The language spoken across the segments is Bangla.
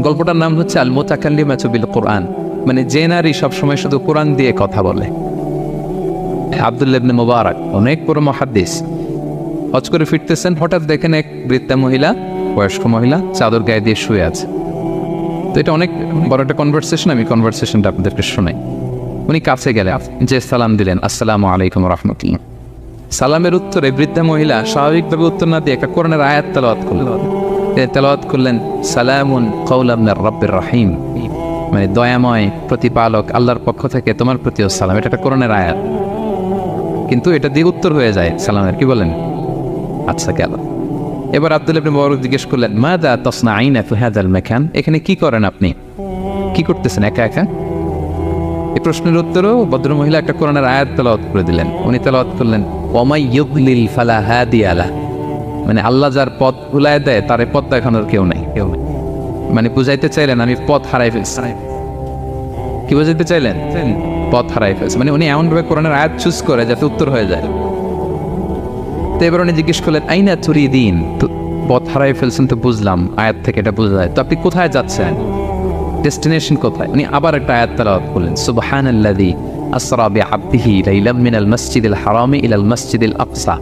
গল্পটার নাম হচ্ছে আল মুতাকাল্লিমাতু বিল কোরআন, মানে যে নারী সবসময় শুধু কোরআন দিয়ে কথা বলে। আব্দুল্লাহ ইবনে মুবারক অনেক বড় মুহাদ্দিস, হজ করে ফিরতেছেন, হঠাৎ দেখেন এক বৃদ্ধা মহিলা, বয়স্ক মহিলা চাদর গায়ে দিয়ে শুয়ে আছে। তো এটা অনেক বড় একটা কনভারসেশন, আমি কনভারসেশনটা আপনাদেরকে শোনাই। উনি কাছে গেলে যে সালাম দিলেন, আসসালামু আলাইকুম রাহমাতুল্লাহ। সালামের উত্তরে বৃদ্ধা মহিলা স্বাভাবিকভাবে উত্তর না দিয়ে একটা কোরআনের আয়াত তেলাওয়াত করলেন। তেলাওয়াত করলেন সালামুন কাওলাম মির রাব্বির রহিম, মানে দয়াময় প্রতিপালক আল্লাহর পক্ষ থেকে তোমার প্রতিও সালাম। এটা একটা কোরআনের আয়াত, কিন্তু এটা দিয়ে উত্তর হয়ে যায় সালামের। কি বলেন? আচ্ছা গেল। এবার আব্দুল্লাহ ইবনে মুবারক জিজ্ঞেস করলেন মাযা তাসনাঈনা ফি হাযাল মাকান, এখানে কি করেন আপনি, কি করতেছেন একা একা? এই প্রশ্নের উত্তরেও ভদ্রমহিলা একটা কোরআনের আয়াত তেলাওয়াত করে দিলেন। উনি তেলাওয়াত করলেন ওয়ামাই ইউদ্লিল ফালা হাদিয়া লাহ, মানে আল্লাহ যার পথ ভুলায় দেয় তার পথ দেখানোর কেউ নেই। মানে বুঝাইতে চাইলেন আমি পথ হারাই ফেলছি। কি বুঝাইতে চাইলেন? পথ হারাই ফেলছে, মানে উনি এমনভাবে কোরআনের আয়াত চুজ করে যাতে উত্তর হয়ে যায়। তো এবার উনি জিজ্ঞেস করলেন আইনা তুরিদিন, তো পথ হারাই ফেলছেন তো বুঝলাম, আয়াত থেকে এটা বোঝা যায়, তো আপনি কোথায় যাচ্ছেন, ডেস্টিনেশন কোথায়? উনি আবার একটা আয়াত তেলাওয়াত করলেন সুবহানাল্লাযী আসরা বিআবদিহি লাইলাম মিনাল মাসজিদিল হারামি ইলাল মাসজিদিল আকসা।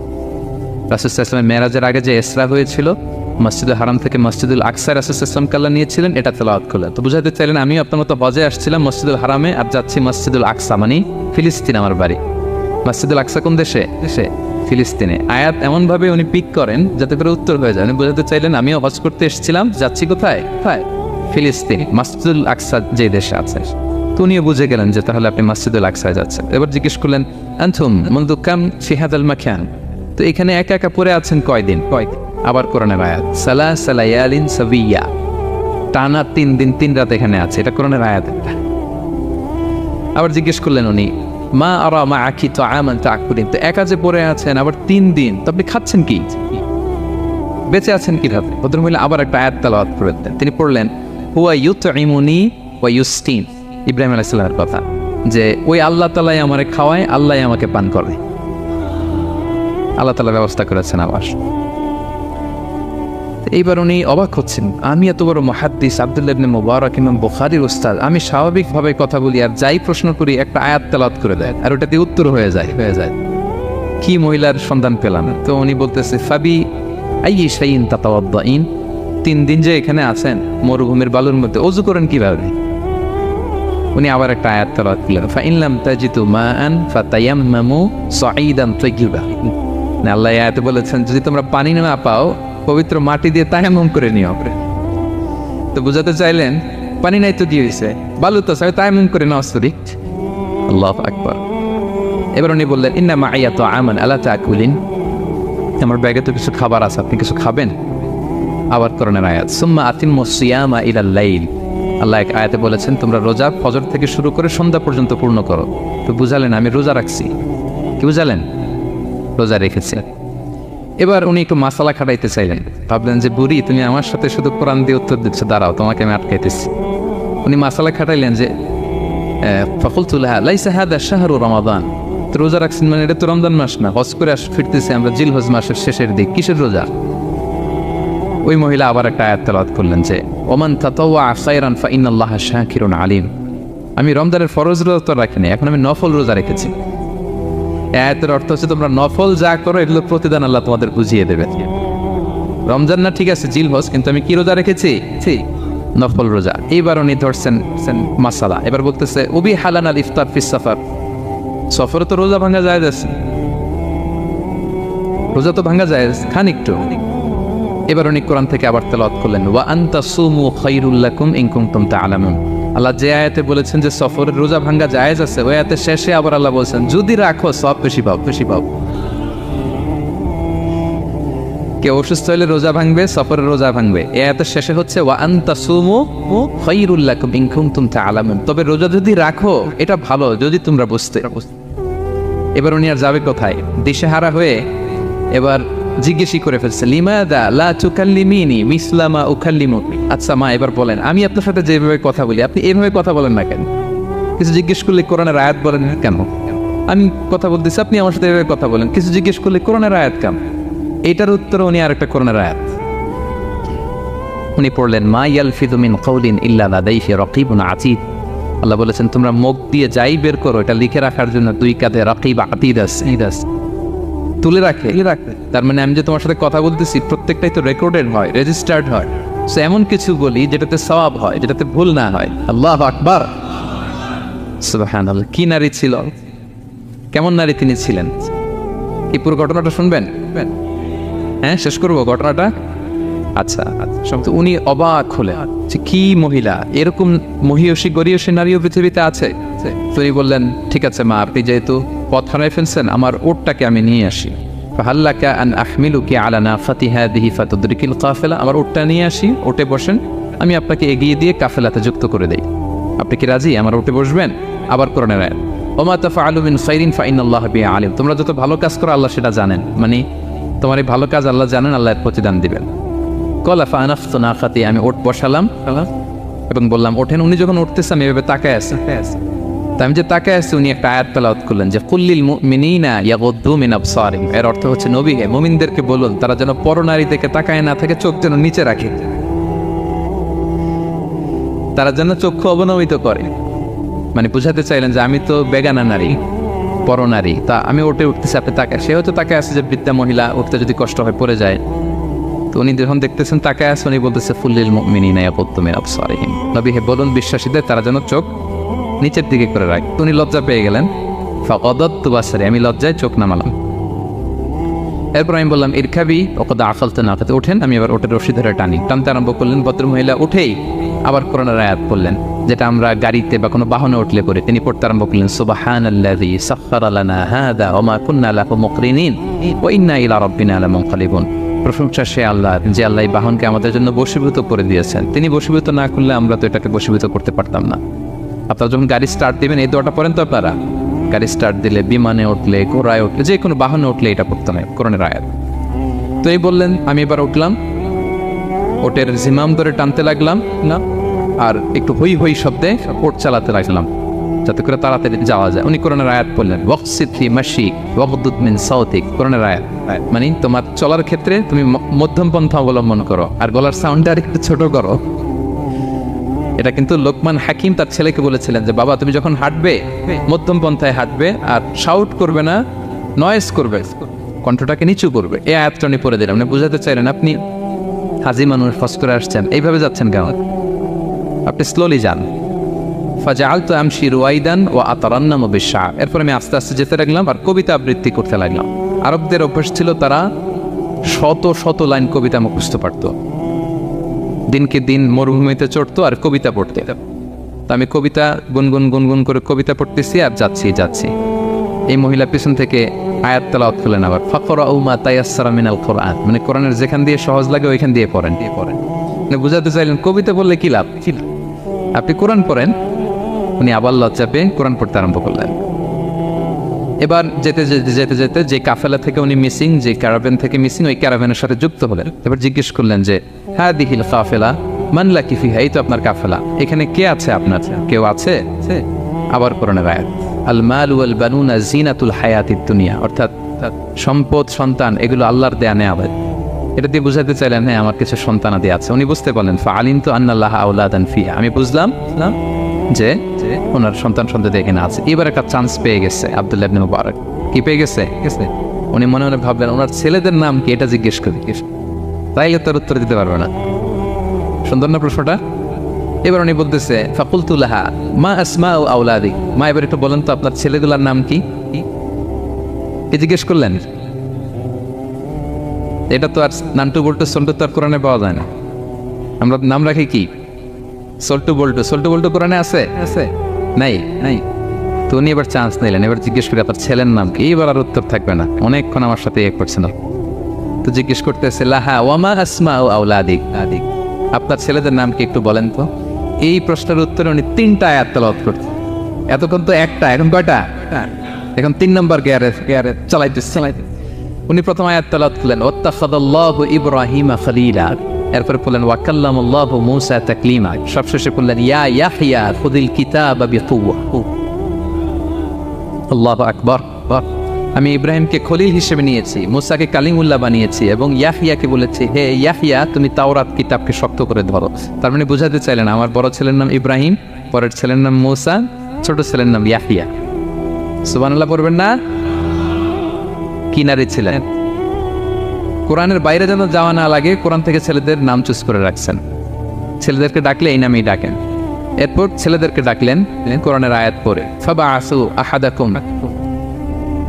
রাসূল সাল্লাল্লাহু আলাইহি ওয়াসাল্লাম মেরাজের আগে যে ইসরা হয়েছিল, মসজিদুল হারাম থেকে মসজিদুল আকসা রাসূল সাল্লাল্লাহু আলাইহি ওয়াসাল্লাম আল্লাহ নিয়েছিলেন, এটা তেলাওয়াত করলেন। তো বুঝাতে চাইলেন আমি আপনার মতো হজে আসছিলাম মসজিদুল হারামে, আর যাচ্ছি মসজিদুল আকসা, মানে ফিলিস্তিন আমার বাড়ি। মসজিদুল আকসা কোন দেশে? ফিলিস্তিনে। আয়াত এমনভাবে উনি পিক করেন যাতে করে উত্তর হয়ে যায়। উনি বোঝাতে চাইলেন আমিও হজ করতে এসেছিলাম, যাচ্ছি কোথায়? ফিলিস্তিন, মসজিদুল আকসা যে দেশে আছে। তো উনিও বুঝে গেলেন যে তাহলে আপনি মসজিদুল আকসায় যাচ্ছেন। এবার জিজ্ঞেস করলেন আনতুম মুনযু কাম ফি হাযাল মাকান, তো এখানে একা একা পড়ে আছেন কয়দিন? আবার কোরআনের আয়াত সালাসা লায়ালিন সাবিয়া, টানা 3 দিন 3 রাত এখানে আছে, এটা কোরআনের আয়াত। আবার জিজ্ঞেস করলেন উনি মা আরা মাআকি তাআমান তাকুলিন, তো একা যে পড়ে আছেন আবার 3 দিন, তো আপনি খাচ্ছেন কি, বেঁচে আছেন কিভাবে? ভদ্রমহিলা আবার একটা আয়াত তেলাওয়াত করে দিলেন। তিনি পড়লেন হুয়া ইউতঈমুনি ওয়া ইউসকিন, ইব্রাহিম আলাইহিস সালামের কথা, যে ওই আল্লাহ তাআলাই আমারে খাওয়ায়, আল্লাহই আমাকে পান করে। আল্লাহ তাআলা ব্যবস্থা করেছেন আবার। এইবার উনি অবাক হচ্ছেন, আমি এত বড় মুহাদ্দিস আব্দুল্লাহ ইবনে মুবারক ইমাম বুখারীর উস্তাদ, আমি স্বাভাবিকভাবে কথা বলি আর যাই প্রশ্ন করি একটা আয়াত তেলাওয়াত করে দেয় আর ওটাতে উত্তর হয়ে যায়। কি মহিলার সন্ধান পেলাম? তো উনি বলতেছে ফাবি আইয়ি শাইইন তাতাওয়াদ্দাইন, 3 দিন যে এখানে আছেন মরুভূমির বালুর মধ্যে ওযু করেন কিভাবে? উনি আবার একটা আয়াত তেলাওয়াত করলেন ফাইন লাম তাজিদু মাআন ফাতায়াম্মামু সাঈদান তাইয়্যিবা, না আল্লাহ আয়াতে বলেছেন যদি তোমরা পানি না পাও পবিত্র মাটি দিয়ে তায়াম্মুম করে নিও। তো বুঝাতে চাইলেন পানি নাই তো দিয়ে হয়েছে, বালু তো সবাই তায়াম্মুম করে নাও। আল্লাহু আকবার। এবার উনি বললেন ইন্না মাইয়া তাআমান আলা তাকুলিন, আমার ব্যাগে তো কিছু খাবার আছে, আপনি কিছু খাবেন? আবার কোরআনের আয়াত সুম্মা আতিম্মুস সিয়ামা ইলাল লাইল, আল্লাহ এক আয়াতে বলেছেন তোমরা রোজা ফজর থেকে শুরু করে সন্ধ্যা পর্যন্ত পূর্ণ করো। তো বুঝালেন আমি রোজা রাখছি। কি বুঝালেন? রোজা রেখেছি। এবার উনি একটু মাসালা খাটাইতে চাইলেন, ভাবলেন যে বুড়ি তুমি আমার সাথে শুধু কোরআন দিয়ে উত্তর দিচ্ছ, দাঁড়াও তোমাকে আমি আটকাইতেছি। উনি মাসালা খাটাইলেন যে ফাকুলতু লাহা লাইসা হাদা শাহরু রমাদান, তো রোজা রাখছেন মানে এটা তো রমজান মাস না, হজ করে ফিরতেছি আমরা জিলহজ মাসের শেষের দিক, কিসের রোজা? ওই মহিলা আবার একটা আয়াত তেলাওয়াত করলেন যে ওমান তাতাওয়া খায়রান ফাইনাল্লাহা শাকিরুন আলিম, আমি রমজানের ফরজ রোজা তো রাখিনি, এখন আমি নফল রোজা রেখেছি। আয়াতের অর্থ হচ্ছে তোমরা নফল যা করো এগুলো প্রতিদান আল্লাহ তোমাদের বুঝিয়ে দেবে। রমজান না ঠিক আছে জিলহজ, কিন্তু আমি কি রোজা রেখেছি? নফল রোজা। এইবার উনি ধরছেন মাসালা, এবার বলতেছে উবি হালান আল ইফতার ফিস সাফার, সফরে তো রোজা ভাঙা যায়, রোজা তো ভাঙা যায়, খান একটু। এবার উনি কোরআন থেকে আবার তেলাওয়াত করলেন ওয়া আনতা সুমু খায়রুল লাকুম ইন কুনতুম তা'লামুন, আল্লাহ যে আয়াতে বলেছেন যে সফরের রোজা ভাঙা জায়েজ আছে, ওই আয়াতের শেষে আবার আল্লাহ বলেছেন যদি রাখো সব বেশি পাও। কেউ অসুস্থ হলে রোজা ভাঙবে, সফরের রোজা ভাঙবে। এই আয়াতের শেষে হচ্ছে ওয়া আনতা সুমু খায়রুল লাকুম ইন কুনতুম তা'লামুন, তবে রোজা যদি রাখো এটা ভালো যদি তোমরা বুঝতে। এবার উনি আর যাবে কোথায়? দিশেহারা হয়ে এবার জিজ্ঞেসই করে ফেলছে লিমাদা লা তুকাল্লিমিনি মিসলা মা উকাল্লিমুকি, আচ্ছা মা এবার বলেন আমি আপনার সাথে যেভাবে কথা বলি আপনি এইভাবে কথা বলেন না কেন? কিছু জিজ্ঞেস করলে কোরআনের আয়াত বলেন কেন? আমি কথা বলতেছি আপনি আমার সাথে এভাবে কথা বলেন, কিছু জিজ্ঞেস করলে কোরআনের আয়াত কেন? এটার উত্তরে উনি আর একটা কোরআনের আয়াত উনি পড়লেন মা ইয়ালফিযু মিন কাউলিন ইল্লা লাদাইহি রাকিবুন আতীদ। আল্লাহ বলেছেন তোমরা মুখ দিয়ে যাই বের করো এটা লিখে রাখার জন্য দুই কাঁধে রাকিব আতীদ আছে, তুলে রাখে। তার মানে আমি যে তোমার সাথে কথা বলতেছি প্রত্যেকটাই তো রেকর্ডেড হয়, রেজিস্টার্ড হয়। সো এমন কিছু বলি যেটাতে সওয়াব হয়, যেটাতে ভুল না হয়। আল্লাহু আকবার, সুবহানাল্লাহ। কি নারী ছিল, কেমন নারী তিনি ছিলেন, কি পুরো ঘটনাটা শুনবেন? হ্যাঁ, শেষ করবো ঘটনাটা। আচ্ছা, উনি অবাক হলেন যে কি মহিলা, এরকম মহিয়সী গরিয়সী নারীও পৃথিবীতে আছে। তিনি বললেন ঠিক আছে মা, আপনি যেহেতু পথ হারাই ফেলছেন, আমার ওটটাকে আমি নিয়ে আসি। ফাহাল্লাকা আন আহমিলুকি আলা নাফাতি হাদিহি ফাতুদরিকিল কাফেলা। আমার ওটটা নিয়ে আসি, ওটে বসেন, আমি আপনাকে এগিয়ে দিয়ে কাফেলাতে যুক্ত করে দেই। আপনি কি রাজি আমার ওটে বসবেন? আবার কোরআনের আয়াত, ওমা তাফআলু মিন খাইরিন ফাইনাল্লাহা বিহি আলিম। তোমরা যত ভালো কাজ করো আল্লাহ সেটা জানেন, মানে তোমার এই ভালো কাজ আল্লাহ জানেন, আল্লাহ এর প্রতিদান দিবেন। কলা ফানাফতু নাকাতি, আমি ওট বসালাম এবং বললাম ওঠেন। উনি যখন উঠতেছে আমি এভাবে তাকায় আছি, তা আমি যে তাকায় আছি উনি একটা আয়াত তেলাওয়াত করলেন যে কুল্লিল মুমিনিনা ইয়াগুদ্দু মিন আবসারিহিম। এর অর্থ হচ্ছে নবী হে মুমিনদেরকে বলুন তারা যেন পরনারী দিকে তাকায় না থাকে, চোখ যেন নিচে রাখে, তারা যেন চক্ষু অবনমিত করে। মানে বুঝাতে চাইলেন যে আমি তো বেগানা নারী, পরনারী, তা আমি ওটে উঠতেছি, আপনি তাকায়। সে হয়তো তাকায় আছে যে বৃদ্ধা মহিলা উঠতে যদি কষ্ট হয় পড়ে যায়। তো উনি যখন দেখতেছেন তাকায় আছে, উনি বলতেছে ফুল্লিল মুমিনিনা ইয়াগুদ্দু মিন আবসারিহিম। নবী হে বলুন বিশ্বাসীদের তারা যেন চোখ নিচের দিকে করে রাখে। উনি লজ্জা পেয়ে গেলেন। ফাকাদাতু বাসারি, আমি লজ্জায় চোখ নামালাম। এরপর আমি বললাম ইরকাবি ওয়াকাদ আকালতু নাকাতে, ওঠেন। আমি আবার ওটের রশি ধরে টানতে আরম্ভ করলেন। ভদ্রমহিলা উঠেই আবার কোরআনের আয়াত পড়লেন, যেটা আমরা গাড়িতে বা কোনো বাহনে উঠলে পড়ি। তিনি পড়তে আরম্ভ করলেন সুবহানাল্লাযী সাখখারা লানা হাযা ওয়া মা কুন্না লাহু মুকরিনিন ওয়া ইন্না ইলা রাব্বিনা লামুনকালিবুন। প্রশংসা সে আল্লাহ, যে আল্লাহ এই বাহনকে আমাদের জন্য বশীভূত করে দিয়েছেন। তিনি বশীভূত না করলে আমরা তো এটাকে বশীভূত করতে পারতাম না। আপনারা যখন গাড়ি স্টার্ট দিবেন এই দোয়াটা পড়েন তো আপনারা। গাড়ি স্টার্ট দিলে, বিমানে উঠলে, ঘোড়ায় উঠলে, যে কোনো বাহনে উঠলে এটা পড়তে হয়, কোরআনের আয়াত। তো এই বললেন, আমি এবার উঠলাম, ওটের জিমাম ধরে টানতে লাগলাম না, আর একটু হই হই শব্দে ওট চালাতে লাগলাম যাতে করে তাড়াতাড়ি যাওয়া যায়। উনি কোরআনের আয়াত বললেন ওয়াকসিদ ফি মাশিক ওয়াগদুদ মিন সাউতিক। কোরআনের আয়াত মানে তোমার চলার ক্ষেত্রে তুমি মধ্যম পন্থা অবলম্বন করো আর গলার সাউন্ডটা আর একটু ছোট করো। এটা কিন্তু লোকমান হাকিম তার ছেলেকে বলেছিলেন যে বাবা তুমি যখন হাঁটবে মধ্যম পন্থায় হাঁটবে, আর শাউট করবে না, নয়েজ করবে, কণ্ঠটাকে নিচু করবে। এই আয়াতটা উনি পড়ে দিলেন। মানে বুঝাতে চাইলেন আপনি হাজি মানুষ, ফস করে আসছেন, এইভাবে যাচ্ছেন কেন? আপনি স্লোলি যান। ফাজাআলতু আমশি রুয়াইদান ওয়া আতারান্নামু বিশ-শা'র। এরপর আমি আস্তে আস্তে যেতে লাগলাম আর কবিতা আবৃত্তি করতে লাগলাম। আরবদের অভ্যাস ছিল তারা শত শত লাইন কবিতা মুখস্থ পারত। দিনকে দিন মরুভূমিতে চড়তো আর কবিতা পড়তে। তো আমি কবিতা গুনগুন করে কবিতা পড়তেছি আর যাচ্ছি। এই মহিলা পিছন থেকে আয়াত তেলাওয়াত করলেন আবার, ফাকরাউ মা তায়াসসারা মিনাল কোরআন। মানে কোরআনের যেখান দিয়ে সহজ লাগে ওইখান দিয়ে পড়েন। মানে বুঝাতে চাইলেন কবিতা বললে কি লাভ, আপনি কোরআন পড়েন। উনি আবার লজ্জা পেয়ে কোরআন পড়তে আরম্ভ করলেন। এবার যেতে যেতে যে কাফেলা থেকে উনি মিসিং, যে ক্যারাভ্যান থেকে মিসিং, ওই ক্যারাভ্যানের সাথে যুক্ত হলেন। এবার জিজ্ঞেস করলেন যে হাদিহিল কাফেলা মান লাকি ফিহা, এই তো আপনার কাফেলা, এখানে কে আছে আপনার, কেউ আছে? আবার কোরআনের আয়াত, আল মাল ওয়াল বানুনা জিনাতুল হায়াতিদ দুনিয়া, অর্থাৎ সম্পদ, সন্তান, এগুলো আল্লাহর দেয়া নেয়ামত। এটা দিয়ে বুঝাতে চাইলেন হ্যাঁ আমার কিছু সন্তানাদি আছে। উনি বুঝতে পারলেন ফাআলিমতু আন্নাল্লাহা আওলাদান ফিহা, আমি বুঝলাম যে ওনার সন্তান এখানে আছে। এবার একটা চান্স পেয়ে গেছে আব্দুল্লাহ ইবনে মুবারক। কি পেয়ে গেছে? উনি মনে মনে ভাবলেন ওনার ছেলেদের নাম কি, এটা জিজ্ঞেস করি, তাইলে তার উত্তর দিতে পারবে না। সুন্দর না প্রশ্নটা? এবার উনি বলতেছে ফাকুলতু লাহা মা আসমাউ আওলাদি, মা এবার একটু বলেন তো আপনার ছেলেগুলোর নাম কি জিজ্ঞেস করলেন। এটা তো আর নান্টু বল্টু সল্টু তো আর কোরআনে পাওয়া যায় না। আমরা নাম রাখি কি সল্টু বল্টু কোরআনে আছে? নাই। তো উনি এবার চান্স নিলেন, এবার জিজ্ঞেস করে আপনার ছেলের নাম কি। এইবার আর উত্তর থাকবে না, অনেকক্ষণ আমার সাথে করছে না। তো জিজ্ঞেস করতেছে লাহা ওয়ামা আসমাউ আওলাদিক, আপনার ছেলেদের নাম কি একটু বলেন তো। এই প্রশ্নের উত্তরে উনি 3টা আয়াত তেলাওয়াত করতেন। এতক্ষণ তো একটা, এখন কয়টা? এখন 3 নম্বর গিয়ারে চালাইতেছে। উনি প্রথম আয়াত তেলাওয়াত করলেন ওয়াত্তাখাযাল্লাহু ইব্রাহিমা খলিলা, এরপরে বললেন ওয়া কাল্লামাল্লাহু মূসা তাকলিমা, সবশেষে বললেন ইয়া ইয়াহইয়া খুযিল কিতাবা বিকুওয়া। আল্লাহু আকবার। আমি ইব্রাহিমকে খলিল হিসেবে নিয়েছি, মুসাকে কালিমুল্লাহ বানিয়েছি, এবং ইয়াহিয়াকে বলেছি, হে ইয়াহিয়া তুমি তাওরাত কিতাবকে শক্ত করে ধরো। তার মানে বোঝাতে চাইলেন আমার বড় ছেলের নাম ইব্রাহিম, পরের ছেলের নাম মুসা, ছোট ছেলের নাম ইয়াহিয়া। সুবহানাল্লাহ পড়বেন না? কিনারে ছিলেন। কোরআনের বাইরে যেন যাওয়া না লাগে, কোরআন থেকে ছেলেদের নাম চুজ করে রাখছেন। ছেলেদেরকে ডাকলে এই নামেই ডাকেন। এরপর ছেলেদেরকে ডাকলেন কোরআনের আয়াত পড়ে, ফাবআসু আহাদাকুম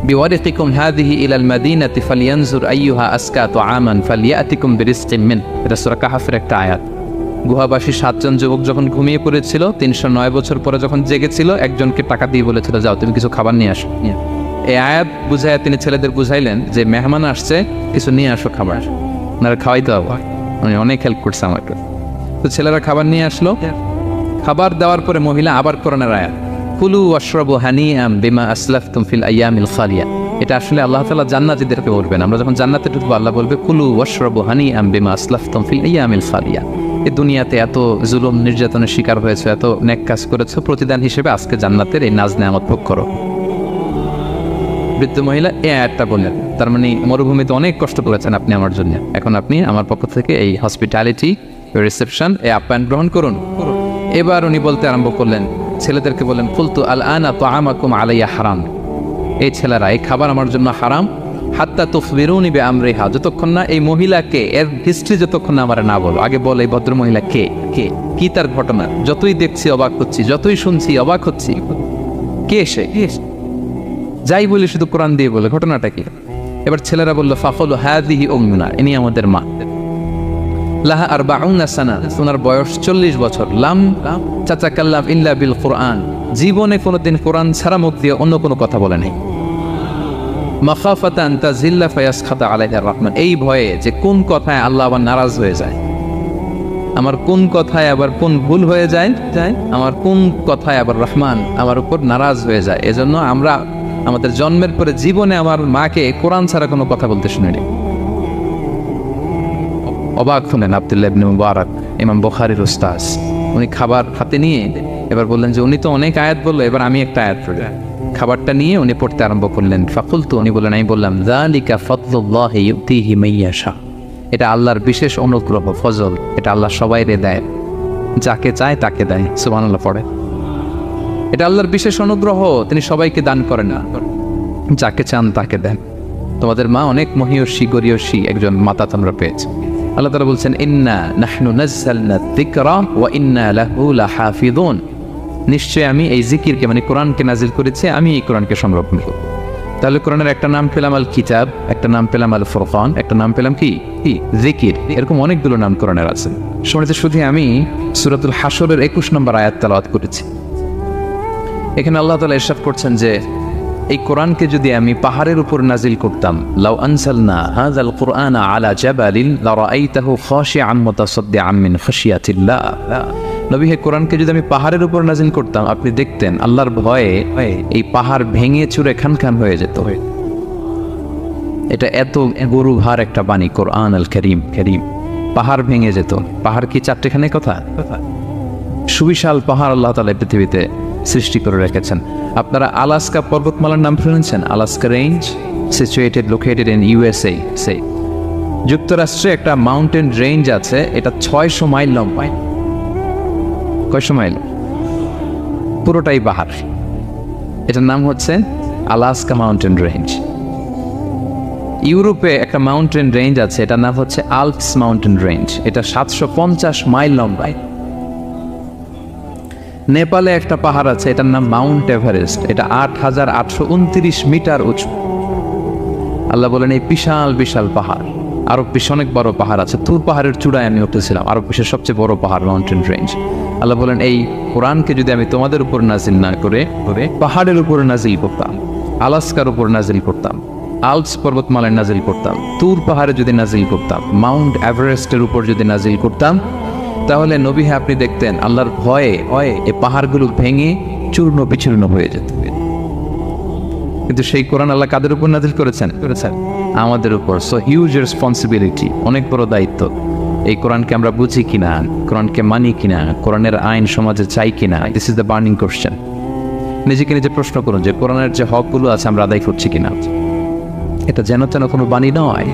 বিওয়ারিকিকুম হাযিহি ইলাল মাদিনাতি ফালিয়ানজুর আইয়ুহা আসকা তুআমান ফালিয়াতিকুম বিরিজকিম মিন। এটা সূরা কাহফের একটা আয়াত। গুহাবাসী 7 জন যুবক যখন ঘুমিয়ে পড়েছিল, 309 বছর পরে যখন জেগেছিল, একজনকে টাকা দিয়ে বলেছিল যাও তুমি কিছু খাবার নিয়ে আসো। এই আয়াত বুঝায় তিনি ছেলেদের বুঝাইলেন যে মেহমান আসছে, কিছু নিয়ে আসো খাবার, আপনারা খাওয়াইতে হবে। উনি অনেক হেল্প করছে আমাকে। তো ছেলেরা খাবার নিয়ে আসলো। খাবার দেওয়ার পরে মহিলা আবার কোরআনের আয়াত, কুলু ওয়াশরাবু হানিআম বিমা আসলাফতুম ফিল আইয়ামিল খালিয়া। এটা আসলে আল্লাহ তাআলা জান্নাতীদেরকে বলবেন। আমরা যখন জান্নাতে ঢুকবো আল্লাহ বলবে কুলু ওয়াশরাবু হানিআম বিমা আসলাফতুম ফিল আইয়ামিল খালিয়া। এই দুনিয়াতে এত জুলুম নির্যাতনের শিকার হয়েছে, এত নেক কাজ করেছো, প্রতিদান হিসেবে আজকে জান্নাতের এই নাজ নেয়ামত ভোগ করো। বৃদ্ধ মহিলা এই আয়াতটা বললেন, তার মানে মরুভূমিতে অনেক কষ্ট করেছেন আপনি আমার জন্য, এখন আপনি আমার পক্ষ থেকে এই হসপিটালিটি রিসেপশন, এই আপ্যায়ন গ্রহণ করুন। এবার উনি বলতে আরম্ভ করলেন, ছেলেদেরকে বললেন, কুলতু আল আনা তুআমাকুম আলাইয়া হারাম। এই ছেলেরা, এই খাবার আমার জন্য হারাম, হাত্তা তুখবিরুনি বিআমরিহা, যতক্ষণ না এই মহিলাকে, এর হিস্ট্রি যতক্ষণ না আমার না বলো। আগে বল এই ভদ্র মহিলা কে, কে, কি তার ঘটনা। যতই দেখছি অবাক হচ্ছি, যতই শুনছি অবাক হচ্ছি। কে সে? যাই বলি শুধু কোরআন দিয়ে বলে, ঘটনাটা কি? এবার ছেলেরা বললো, ফাকুলু হাযিহি উম্মুনা, ইনি আমাদের মা। লাহা আরবাউনা সানা, ওনার বয়স 40 বছর। লাম তাতাকাল্লাম ইল্লা বিল কুরআন, জীবনে কোনোদিন কোরআন ছাড়া মুখ দিয়ে অন্য কোনো কথা বলে নাই। মাখাফাতান তাজিল্লা ফায়াসখাতা আলাইহা রহমান, এই ভয়ে যে কোন কথায় আল্লাহ আবার নারাজ হয়ে যায়, আমার কোন কথায় আবার কোন ভুল হয়ে যায়, আমার কোন কথায় আবার রহমান আমার উপর নারাজ হয়ে যায়। এজন্য আমরা আমাদের জন্মের পরে জীবনে আমার মাকে কোরআন ছাড়া কোনো কথা বলতে শুনিনি। অবাক হলেন আব্দুল্লাহ ইবনে মুবারক, ইমাম বুখারীর উস্তাদ। উনি খাবার হাতে নিয়ে এবার বললেন যে উনি তো অনেক আয়াত বললো, এবার আমি একটা আয়াত পড়ি। খাবারটা নিয়ে উনি পড়তে আরম্ভ করলেন। ফাকুলতু, উনি বললেন, আমি বললাম, যালিকা ফাদলুল্লাহি ইউতিহি মাইয়াশা, এটা আল্লাহর বিশেষ অনুগ্রহ, ফজল, এটা আল্লাহ সবাইরে দেয়, যাকে চায় তাকে দেয়। সুবহানাল্লাহ পড়ে। এটা আল্লাহর বিশেষ অনুগ্রহ, তিনি সবাইকে দান করেন না, যাকে চান তাকে দেন। তোমাদের মা অনেক মহিয়সী গরিয়সী একজন মাতা তোমরা পেয়েছ। আল্লাহ তাআলা বলছেন, ইন্না নাহনু নাযালনা যিকরা ওয়া ইন্না লাহু লাহাফিযুন, নিশ্চয় আমি এই জিকিরকে মানে কোরআনকে নাজিল করেছি, আমি এই কোরআনকে সংরক্ষণ করব। তাহলে কোরআনের একটা নাম পেলাম আল কিতাব, একটা নাম পেলাম আল ফুরকান, একটা নাম পেলাম কি জিকির। এরকম অনেকগুলো নাম কোরআনের আছে। শুনেছি শুধু আমি সূরাতুল হাশরের 21 নম্বর আয়াত তেলাওয়াত করেছি। এখানে আল্লাহ তাআলা ইরশাদ করছেন যে এই কোরআনকে যদি আমি পাহাড়ের উপর নাজিল করতাম, লাউ আনজালনা হাযাল কুরআনা আলা জাবালিন লারাআইতাহু খাশিআন মুতাসাদ্দিআন মিন খাশিয়াতিল্লাহ। নবী, হে কোরআনকে যদি আমি পাহাড়ের উপর নাজিল করতাম, আপনি দেখতেন আল্লাহর ভয়ে এই পাহাড় ভেঙে চুরে খান হয়ে যেত। এটা এত গরু ভার একটা বাণী কোরআন আল কারীম। পাহাড় ভেঙে যেত। পাহাড় কি চারটেখানে কথা? সুবিশাল পাহাড় আল্লাহ তাআলা পৃথিবীতে সৃষ্টি করে রেখেছেন। আপনারা আলাস্কা পর্বতমালার নাম শুনেছেন? Alaska range, located in USA. যুক্তরাষ্ট্রে একটা মাউন্টেন রেঞ্জ আছে, এটা 600 মাইল লম্বা। কয়শো মাইল? পুরোটাই পাহাড়। এটার নাম হচ্ছে আলাস্কা মাউন্টেন রেঞ্জ। ইউরোপে একটা মাউন্টেন রেঞ্জ আছে, এটার নাম হচ্ছে আল্পস মাউন্টেন রেঞ্জ, এটা 750 মাইল লম্বা। নেপালে একটা পাহাড় আছে, এটার নাম মাউন্ট এভারেস্ট, এটা 8829 মিটার উঁচু। আল্লাহ বলেন এই বিশাল বিশাল পাহাড়। আরব বিশ্বে অনেক বড় পাহাড় আছে, তুর পাহাড়ের চূড়ায় আমি উঠেছিলাম, আরব বিশ্বের সবচেয়ে বড় পাহাড় মাউন্টেন রেঞ্জ। আল্লাহ বলেন এই কোরআনকে যদি আমি তোমাদের উপর নাজিল না করে পাহাড়ের উপর নাজিল করতাম, আলাস্কার উপর নাজিল করতাম, আল্পস পর্বতমালায় নাজিল করতাম, তুর পাহাড়ে যদি নাজিল করতাম, মাউন্ট এভারেস্টের উপর যদি নাজিল করতাম, তাহলে নবী হ্যাঁ আপনি দেখতেন আল্লাহর ভয়ে এই পাহাড়গুলো ভেঙে চূর্ণ বিচূর্ণ হয়ে যেত। কিন্তু সেই কোরআন আল্লাহ কাদের উপর নাজিল করেছেন? আমাদের উপর। সো হিউজ রেসপন্সিবিলিটি, অনেক বড় দায়িত্ব। এই কোরআনকে আমরা বুঝি কিনা, কোরআনকে মানি কিনা, কোরআনের আইন সমাজে চাই কিনা, this is the burning question. নিজেকে নিজে প্রশ্ন করুন যে কোরআনের যে হকগুলো আছে আমরা আদায় করছি কিনা। এটা যেন তেন কোনো বাণী নয়,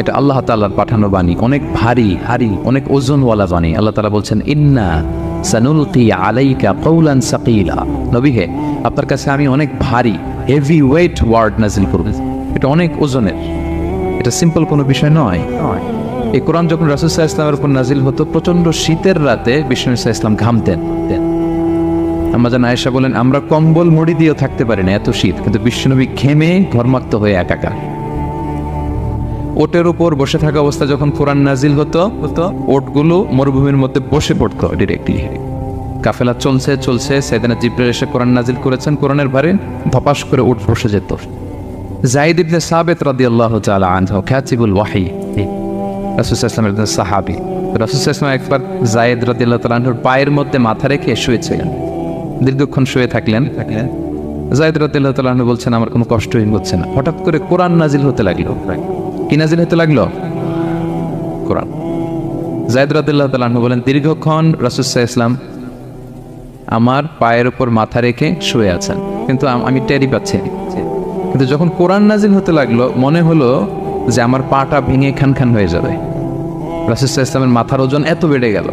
এটা আল্লাহ তাআলার পাঠানো বাণী, অনেক ভারী অনেক ওজনওয়ালা বাণী। আল্লাহ তাআলা বলছেন ইন্না সানুলকি আলাইকা কওলান সাকিলা, নবী হে আপনার কাছে আমি অনেক ভারী হেভি ওয়েট ওয়ার্ড নাজিল করব, এটা অনেক ওজনের, এটা সিম্পল কোনো বিষয় নয়। এই কোরআন যখন রাসূল সাল্লাল্লাহু আলাইহি ওয়াসাল্লামের উপর নাজিল হতো, প্রচন্ড শীতের রাতে বিষ্ণু সাল্লাল্লাহু আলাইহি ওয়াসাল্লাম ঘামতেন। আম্মা জান আয়েশা বলেন আমরা কম্বল মুড়ি দিয়েও থাকতে পারি না, এত শীত, কিন্তু বিশ্বনবী ঘেমে ঘর্মাক্ত হয়ে একাকার। ওটের উপর বসে থাকা অবস্থা যখন কোরআন নাজিল হতো, ওটগুলো মরুভূমির মধ্যে বসে পড়তো ডিরেক্টলি। কাফেলা চলছে সাইয়েদনা জিবরাইল এসে কোরআন নাজিল করেছেন, কোরআনের ভারে ধপাস করে উট বসে যেত। যায়েদ ইবনে সাবিত রাদিয়াল্লাহু তাআলা আনহু কাতিবুল ওয়াহি, রাসূল সাল্লাল্লাহু আলাইহি ওয়াসাল্লামের সাহাবী, রাসূল সাল্লাল্লাহু আলাইহি ওয়াসাল্লাম একবার যায়েদ রাদিয়াল্লাহু তাআলা আনহুর পায়ের মধ্যে মাথা রেখে শুয়েছিলেন, দীর্ঘক্ষণ শুয়ে থাকলেন। যায়েদ রাদিয়াল্লাহু তাআলা আনহু বলছেন আমার কোনো কষ্টই হচ্ছে না। হঠাৎ করে কোরআন নাজিল হতে লাগলো। কি নাজিল হতে লাগলো? কোরআন। যায়েদ রাদিয়াল্লাহু তাআলা আনহু বলেন দীর্ঘক্ষণ রাসূল সাল্লাল্লাহু আলাইহি ওয়াসাল্লাম আমার পায়ের উপর মাথা রেখে শুয়ে আছেন, কিন্তু আমি টেরি পাচ্ছি। কিন্তু যখন কোরআন নাজিল হতে লাগলো মনে হলো যে আমার পাটা ভেঙে খান হয়ে যাবে। রাসূল সাল্লাল্লাহু আলাইহি ওয়াসাল্লামের মাথার ওজন এত বেড়ে গেল,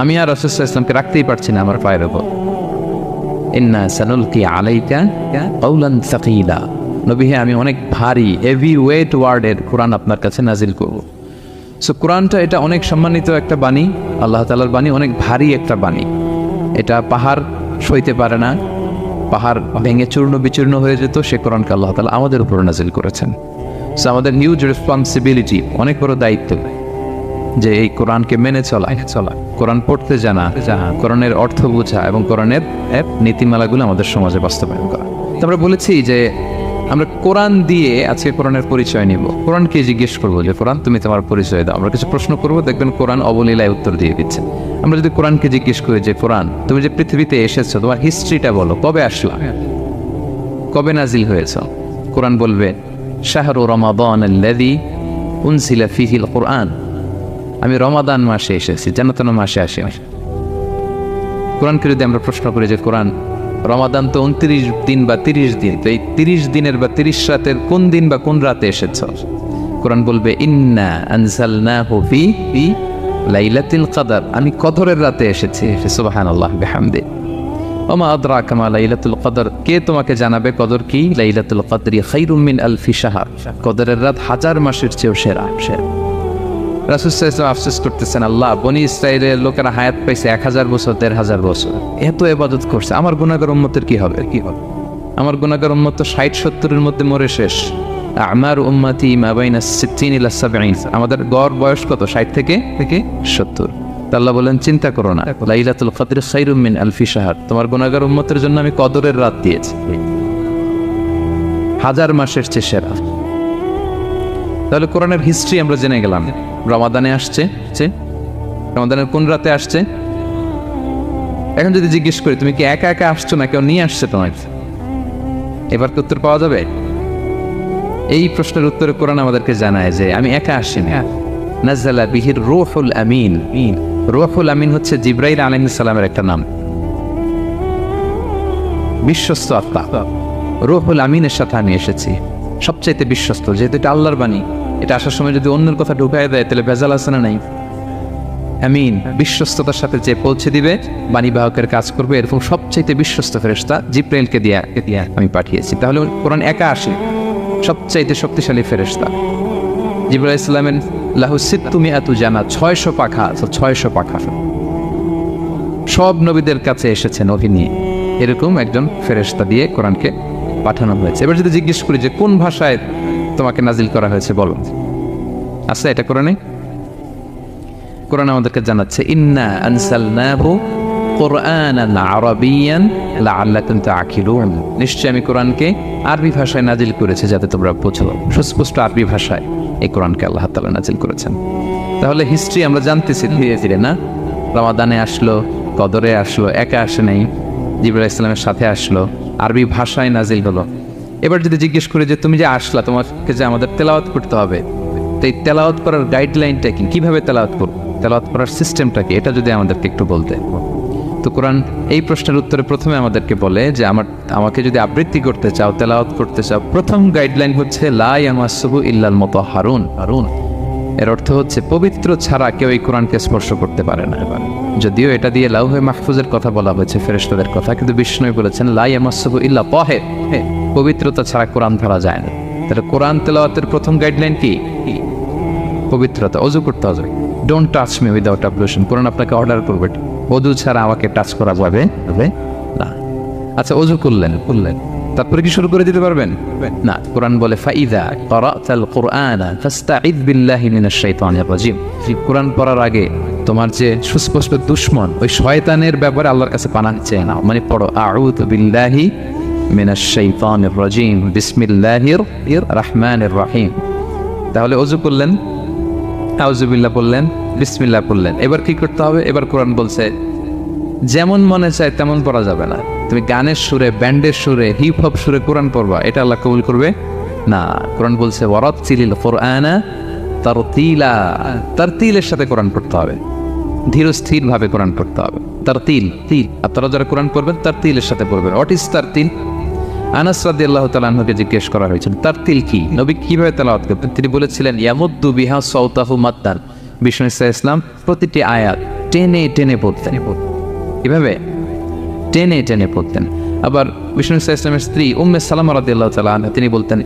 আমি আর রাসূল সাল্লাল্লাহু আলাইহি ওয়াসাল্লামকে রাখতেই পারছি না আমার পায়ের উপর। ইন্না সানুলকি আলাইকা কওলান সাকিলা, নবী হে আমি অনেক ভারী হেভি ওয়েট ওয়ার্ডের কোরআন আপনার কাছে নাজিল করব। সো কোরআনটা এটা অনেক সম্মানিত একটা বাণী, আল্লাহ তাআলার বাণী, অনেক ভারী একটা বাণী। এটা পাহাড় সইতে পারে না, পাহাড় ভেঙে চূর্ণ বিচূর্ণ হয়ে যেত, সে কোরআনকে আল্লাহ তাআলা আমাদের উপর নাজিল করেছেন। সো আমাদের হিউজ রেসপন্সিবিলিটি, অনেক বড় দায়িত্ব যে এই কোরআনকে মেনে চলা, কোরআন পড়তে জানা, কোরআনের অর্থ বোঝা এবং কোরআনের নীতিমালাগুলো আমাদের সমাজে বাস্তবায়ন করা। তো আমরা বলেছি যে আমরা কোরআন দিয়ে আজকে কোরআনের পরিচয় নিব। কোরআনকে জিজ্ঞেস করবো যে কোরআন তুমি তোমার পরিচয় দাও। আমরা কিছু প্রশ্ন করবো, দেখবেন কোরআন অবলীলায় উত্তর দিয়ে দিচ্ছে। আমরা যদি কোরআনকে জিজ্ঞেস করি যে কোরআন তুমি যে পৃথিবীতে এসেছো তোমার হিস্ট্রিটা বলো, কবে আসলা, কবে নাজিল হয়েছ? কোরআন বলবে শাহরু রমাদান আল্লাযী উনজিলা ফীহিল কুরআন, আমি রমাদান মাসে এসেছি, যেন তেন মাসে আসি। কোরআনকে যদি আমরা প্রশ্ন করি যে কোরআন রমাদান তো 29 দিন বা 30 দিন, তো এই 30 দিনের বা 30 রাতের কোন দিন বা কোন রাতে এসেছ? কোরআন বলবে ইন্না আনজালনাহু ফি লাইলাতুল কদর, আমি কদরের রাতে এসেছি। সুবহানাল্লাহ বিহামদি। ওমা আদরাকা মা লাইলাতুল কদর, কে তোমাকে জানাবে কদর কি? লাইলাতুল কদরি খায়রুম মিন আলফি শাহর, কদরের রাত 1000 মাসের চেয়েও সেরা। রাসূল সাল্লাল্লাহু আলাইহি ওয়াসাল্লাম আফসোস করতেছেন, আল্লাহ বনি ইসরাইলের লোকেরা হায়াত পাইছে 1000 বছর 1500 বছর, এত ইবাদত করছে, আমার গুনাহগার উম্মতের কি হবে? আমার গুনাহগার উম্মত তো 60-70 মধ্যে মরে শেষ। আমার উম্মতি মা বাইনা 60 ইলা 70, আমাদের গড় বয়স কত? 60 থেকে 70। আল্লাহ বলেন চিন্তা করো না, লাইলাতুল কদর খায়রুম মিন আলফি শাহর, তোমার গুনাহগার উম্মতের জন্য আমি কদরের রাত দিয়েছি 1000 মাসের চেয়ে সেরা। তাহলে কোরআনের হিস্ট্রি আমরা জেনে গেলাম। রমাদানে আসছে, রমাদানের কোন রাতে আসছে? এখন যদি জিজ্ঞেস করি তুমি কি একা একা আসছো না কেউ নিয়ে আসছে তোমার, এবার কি উত্তর পাওয়া যাবে? এই প্রশ্নের উত্তরে কোরআন আমাদেরকে জানায় যে আমি একা আসিনি। নাযালা বিহির রূহুল আমিন, রূহুল আমিন হচ্ছে জিবরাইল আলাইহিস সালামের একটা নাম, বিশ্বস্ত আত্মা। রূহুল আমিনের সাথে আমি এসেছি, সবচাইতে বিশ্বস্ত, যেহেতু এটা আল্লাহর বাণী। এটা আসার সময় যদি অন্যের কথা ঢুকায় দেয় তাহলে ভেজাল আছে না নাই? আমিন, বিশ্বস্ততার সাথে যে পৌঁছে দিবে, বাণীবাহকের কাজ করবে, এরকম সবচাইতে বিশ্বস্ত ফেরেশতা জিবরাইলকে দিয়ে আমি পাঠিয়েছি। তাহলে কোরআন একা আসে, সবচাইতে শক্তিশালী ফেরেশতা। জিবরাইল ইসলামের লাহু সিত্তুমিআতু জানাত, 600 পাখা, 600 পাখা। সব নবীদের কাছে এসেছেন ওহী নিয়ে, এরকম একজন ফেরেশতা দিয়ে কোরআনকে পাঠানো হয়েছে। এবার যদি জিজ্ঞেস করি যে কোন ভাষায় তোমাকে নাজিল করা হয়েছে বলো, আছে এটা কোরআনে? কোরআন আমাদেরকে জানাচ্ছে ইন্না আনসালনাহু কুরআনান আরাবিয়ান লাআল্লাকুম তাআকিলুন, নিশ্চয় আমি কোরআনকে আরবি ভাষায় নাজিল করেছি যাতে তোমরা বোঝো। সুস্পষ্ট আরবি ভাষায় এই কোরআনকে আল্লাহ তাআলা নাজিল করেছেন। তাহলে হিস্ট্রি আমরা জানতেছি ধীরে ধীরে, না? রমাদানে আসলো, কদরে আসলো, একা আসে নাই, জিবরাইল ইসলামের সাথে আসলো, আরবি ভাষায় নাজিল হলো। এবার যদি জিজ্ঞেস করি যে তুমি যে আসলা, তোমাকে যে আমাদের তেলাওয়াত করতে হবে, তো এই তেলাওয়াত করার গাইডলাইনটা কি, কিভাবে তেলাওয়াত করব, তেলাওয়াত করার সিস্টেমটা কি, এটা যদি আমাদেরকে একটু বলতে। তো কোরআন এই প্রশ্নের উত্তরে প্রথমে আমাদেরকে বলে যে আমাকে যদি আবৃত্তি করতে চাও, তেলাওয়াত করতে চাও, প্রথম গাইডলাইন হচ্ছে লা ইয়ামাসসুহু ইল্লাল মুতাহহারুন। এর অর্থ হচ্ছে পবিত্র ছাড়া কেউ এই কোরআনকে স্পর্শ করতে পারে না। যদিও এটা দিয়ে লাউহে মাহফুজের কথা বলা হয়েছে, ফেরেশতাদের কথা, কিন্তু বিষ্ণু বলেছেন লা ইয়ামাসসুহু ইল্লা তাহির, পবিত্রতা ছাড়া কোরআন ধরা যায় না। তাহলে কোরআন তেলাওয়াতের প্রথম গাইডলাইন কি? পবিত্রতা। অজু করতে হবে, ডোন্ট টাচ মি উইদাউট অ্যাবলুশন। কোরআন আপনাকে অর্ডার করবে অজু ছাড়া আমাকে টাচ করা যাবে না। আচ্ছা, অজু করলেন, তারপরে কি শুরু করে দিতে পারবেন? না। কোরআন বলে ফাইদা ক্বারাতাল কুরআনা ফাস্তাইদ বিল্লাহি মিনাশ শাইতানির রাজিম। কোরআন পড়ার আগে তোমার যে সুস্পষ্ট দুশমন ওই শয়তানের ব্যাপারে আল্লাহর কাছে পানাহ চেয়ে নাও। মানে পড়ো আউযু বিল্লাহি মিনাশ শাইতানির রাজিম বিসমিল্লাহির রহমানির রহিম। তাহলে অজু করলেন, আউযু বিল্লাহ বললেন, বিসমিল্লাহ বললেন। এবার কি করতে হবে? এবার কোরআন বলছে যেমন মনে চায় তেমন পড়া যাবে না। তুমি গানের সুরে, ব্যান্ডের সুরে, হিপ হপ সুরে কোরআন পড়বা, এটা আল্লাহ কবুল করবে না। কোরআন বলছে ওয়ারাত্তিলিল কুরআনা তারতিলা। তারতিলের সাথে কোরআন পড়তে হবে, ধীর স্থির ভাবে কোরআন পড়তে হবে। তারতিল, আপনারা যারা কোরআন পড়বেন তারতিলের সাথে পড়বেন। What is তারতিল? আনাস রাদিয়াল্লাহু তাআলা আনহুকে জিজ্ঞেস করা হয়েছিল তারতিল কি, নবী কিভাবে তেলাওয়াত করতেন? তিনি বলেছিলেন ইয়ামুদ্দু বিহা সাওতাহু মাদ্দান। বিষ্ণু ইসলাম প্রতিটি আয়াত টেনে টেনে পড়তেন, এভাবে টেনে টেনে পড়তেন। আবার বিষ্ণু ইসলামের স্ত্রী উম্মে সালামা রাদিয়াল্লাহু তাআলা আনহা তিনি বলতেন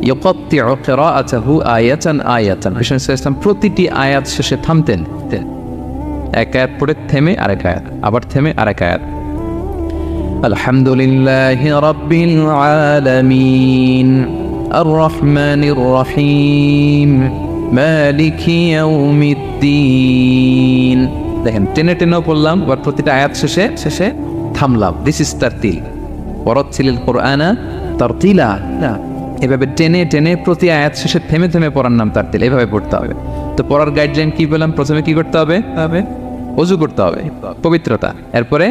ইয়াকাত্তিউ কিরাআতাহু আয়াতান আয়াতান। বিষ্ণু ইসলাম প্রতিটি আয়াত শেষে থামতেন, এক আয়াত পড়ে থেমে আরেক আয়াত, আবার থেমে আরেক আয়াত। আলহামদুলিল্লাহি রাব্বিল আলামিন আর রহমানির রহিম মালিকি ইয়াউমিদ্দিন। দেখেন টেনে টেনেও পড়লাম, আবার প্রতিটা আয়াত শেষে থামলাম। This is তারতিল। ওয়ারাত্তিলিল কুরআনা তারতিলা। এভাবে টেনে টেনে প্রতি আয়াত শেষে থেমে থেমে পড়ার নাম তারতিল। এভাবে পড়তে হবে। তো পড়ার গাইডলাইন কি বললাম? প্রথমে কি করতে হবে? অজু করতে হবে, পবিত্রতা। এরপরে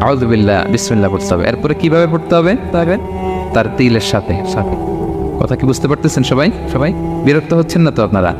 আউযু বিল্লাহ বিসমিল্লাহ পড়তে হবে। এরপরে কিভাবে পড়তে হবে? তারতিলের সাথে। কথা কি বুঝতে পারতেছেন সবাই? বিরক্ত হচ্ছেন না তো আপনারা?